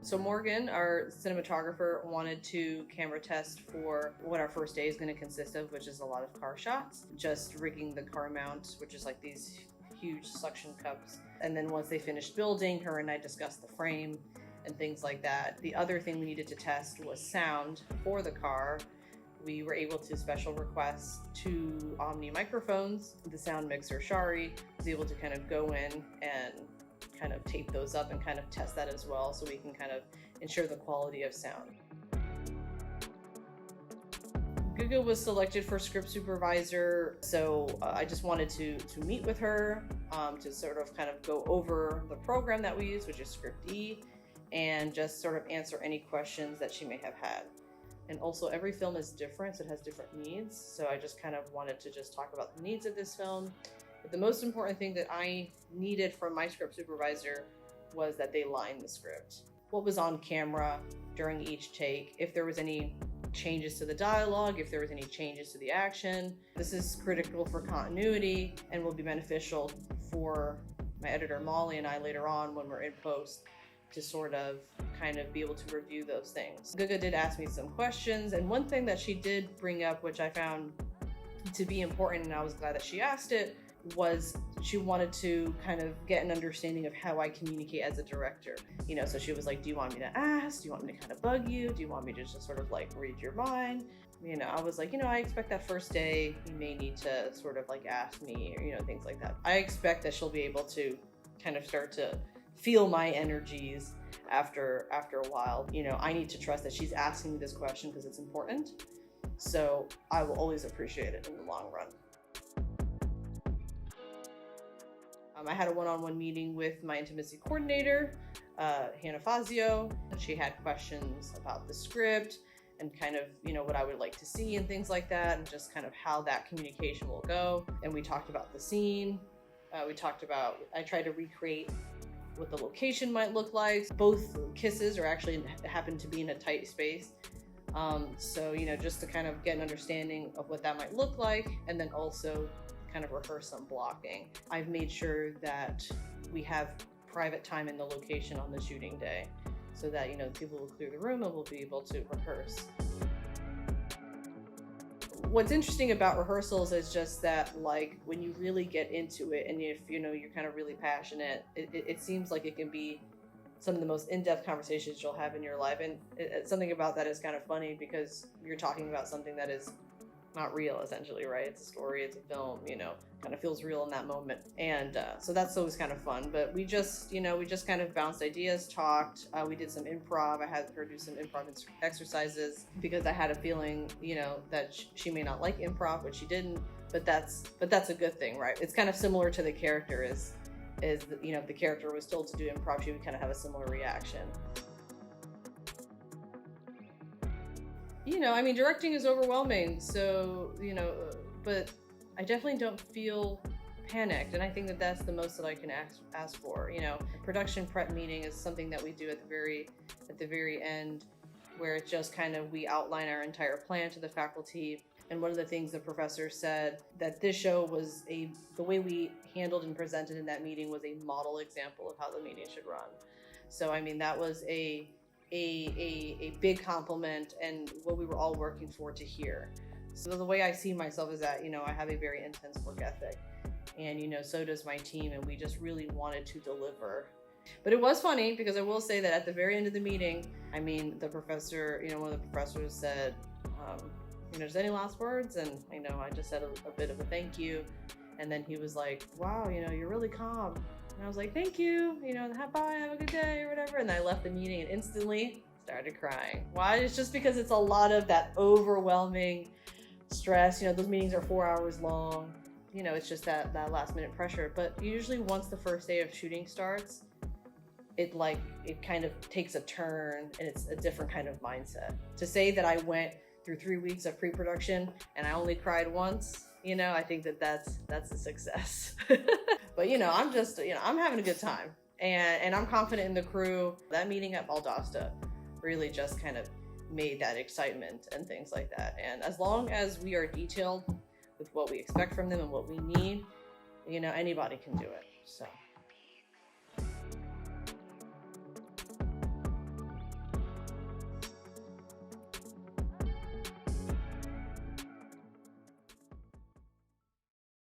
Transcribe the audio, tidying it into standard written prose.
So Morgan, our cinematographer, wanted to camera test for what our first day is going to consist of, which is a lot of car shots. Just rigging the car mount, which is like these huge suction cups. And then once they finished building, her and I discussed the frame and things like that. The other thing we needed to test was sound for the car. We were able to special request 2 Omni microphones. The sound mixer, Shari, was able to kind of go in and kind of tape those up and kind of test that as well, so we can kind of ensure the quality of sound. Gege was selected for script supervisor, so I just wanted to meet with her to sort of kind of go over the program that we use, which is Script E, and just sort of answer any questions that she may have had. And also every film is different, so it has different needs, so I just kind of wanted to just talk about the needs of this film. But the most important thing that I needed from my script supervisor was that they line the script. What was on camera during each take, if there was any changes to the dialogue, if there was any changes to the action. This is critical for continuity and will be beneficial for my editor Molly and I later on when we're in post to sort of kind of be able to review those things. Gege did ask me some questions, and one thing that she did bring up, which I found to be important, and I was glad that she asked it, was she wanted to kind of get an understanding of how I communicate as a director. You know, so she was like, do you want me to ask? Do you want me to kind of bug you? Do you want me to just sort of like read your mind? You know, I was like, you know, I expect that first day you may need to sort of like ask me, or, you know, things like that. I expect that she'll be able to kind of start to feel my energies after a while. You know, I need to trust that she's asking me this question because it's important. So I will always appreciate it in the long run. I had a one-on-one meeting with my intimacy coordinator, Hannah Fazio. She had questions about the script and kind of, you know, what I would like to see and things like that, and just kind of how that communication will go. And we talked about the scene. We talked about, I tried to recreate what the location might look like. Both kisses are actually happen to be in a tight space. So, you know, just to kind of get an understanding of what that might look like, and then also kind of rehearse some blocking. I've made sure that we have private time in the location on the shooting day so that, you know, people will clear the room and we'll be able to rehearse. What's interesting about rehearsals is just that, like, when you really get into it and if, you know, you're kind of really passionate, it seems like it can be some of the most in-depth conversations you'll have in your life. And something about that is kind of funny because you're talking about something that is not real, essentially, right? It's a story, it's a film, you know, kind of feels real in that moment. And so that's always kind of fun. But we just, you know, we just kind of bounced ideas, talked. We did some improv. I had her do some improv exercises because I had a feeling, you know, that she may not like improv, but she didn't. But that's a good thing, right? It's kind of similar to the character is you know, if the character was told to do improv, she would kind of have a similar reaction. You know, I mean, directing is overwhelming, so, you know, but I definitely don't feel panicked, and I think that that's the most that I can ask for. You know, a production prep meeting is something that we do at the very end, where it's just kind of, we outline our entire plan to the faculty. And one of the things the professor said that this show was the way we handled and presented in that meeting was a model example of how the meeting should run. So, I mean, that was a big compliment and what we were all working for to hear. So the way I see myself is that, you know, I have a very intense work ethic, and, you know, so does my team, and we just really wanted to deliver. But it was funny because I will say that at the very end of the meeting, I mean, the professor, you know, one of the professors said, you know, just any last words? And, you know, I just said a bit of a thank you. And then he was like, wow, you know, you're really calm. And I was like, thank you, you know, bye, have a good day or whatever. And I left the meeting and instantly started crying. Why? It's just because it's a lot of that overwhelming stress. You know, those meetings are 4 hours long. You know, it's just that last minute pressure. But usually once the first day of shooting starts, it kind of takes a turn and it's a different kind of mindset. To say that I went through 3 weeks of pre-production and I only cried once, you know, I think that that's a success. But, you know, I'm just, you know, I'm having a good time, and I'm confident in the crew. That meeting at Valdosta really just kind of made that excitement and things like that. And as long as we are detailed with what we expect from them and what we need, you know, anybody can do it. So.